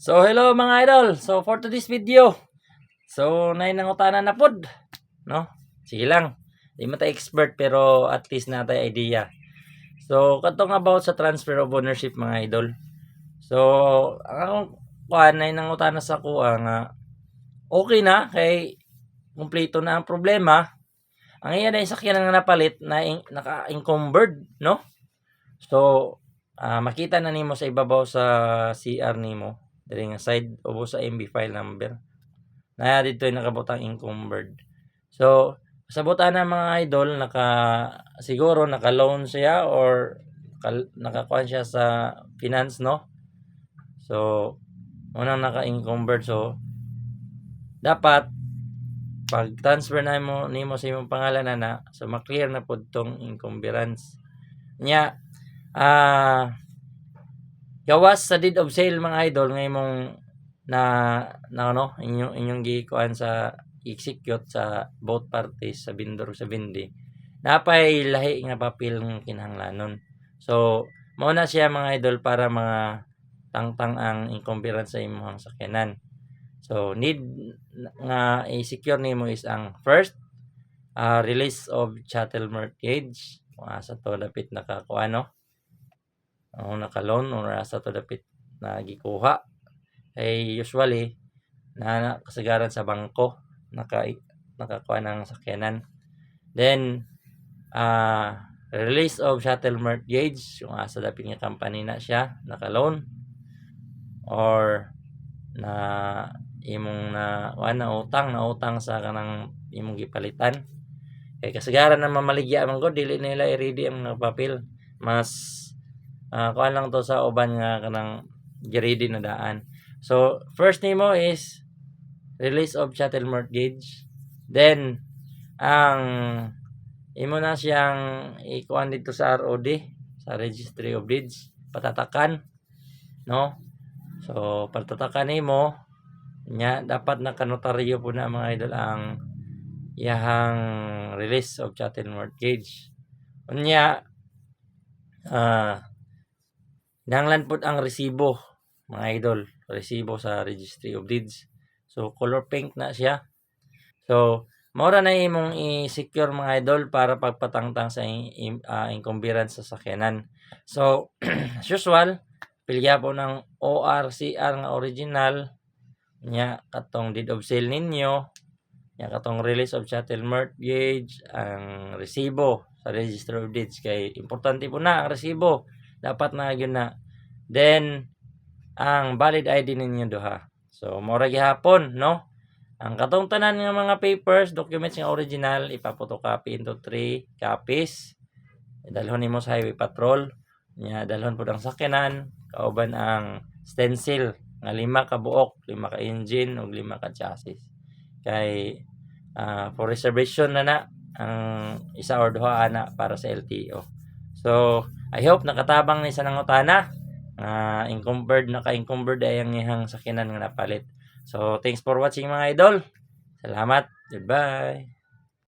So hello mga idol. So for today's video, so nanangutana na pod, no? Sige lang. Di man tayo expert pero at least na tayo idea. So katong about sa transfer of ownership mga idol. So ang akong kuan na nangutana sa kuha nga okay na kay kumpleto na ang problema. Ang iya na sakyanan nga napalit na naka-encumbered, no? So makita na nimo sa ibabaw sa CR nimo diri nga side o sa MB file number na dito ay nakabutang encumbered. So sa buta na mga idol siguro naka-loan siya or nakakuan siya sa finance, no? So unang naka-encumbered, so dapat pag transfer na nimo sa imong pangalan na so ma-clear na pud tong encumbrance nya. Gawas sa deed of sale mga idol nga imong na ano inyong gikuan sa execute sa both parties, sa vendor sa vendi, napay lahi nga papel ng kinahanglanon. So mao na siya mga idol para mga tangtang ang encumbrance sa imong sakyanan. So need nga i-secure nimo is ang first release of chattel mortgage kung asa to dapit nakakuha, no? Ang naka-loan or asa to dapit na gikuha ay usually na kasagaran sa bangko nakakuha ng sakyanan. Then release of chattel mortgage yung asa dapit nga company na siya naka-loan or na imong na utang sa kanang imong gipalitan. Kay kasagaran na mamaligya man gud dili nila i-ready ang mga papel, mas kuan lang to sa uban nga kanang gi-ready na daan. So first nimo is release of chattel mortgage, then ang imo na siyang ikuan dito sa ROD, sa Registry of Deeds, patatakan, no? So patatakan nimo nya dapat nakanotaryo po na mga idol ang iyahang release of chattel mortgage. Unya nanglan pud ang resibo mga idol, resibo sa Registry of Deeds. So color pink na siya. So mao ra na imong i-secure mga idol para pagpatangtang sa encumbrance sa sakyanan. So as usual, pilya po ng ORCR nga original nya katong deed of sale ninyo, nya katong release of chattel mortgage, ang resibo sa Registry of Deeds kay importante po na ang resibo, dapat na gyud na. Then ang valid ID ninyo duha. So mao ra gihapon, no? Ang katong tanan nga mga papers, documents nga original ipapotocopy into 3 copies. Dalhon nimo sa highway patrol, nya dalhon pud ang sakyanan kauban ang stencil nga 5 ka buok, 5 ka engine ug 5 ka chassis. Kay for reservation na ang isa or duha ana para sa LTO. So I hope nakatabang ni sa nangutana naka-encumbered ay ang ihang sakyanan nga napalit. So thanks for watching mga idol. Salamat. Goodbye.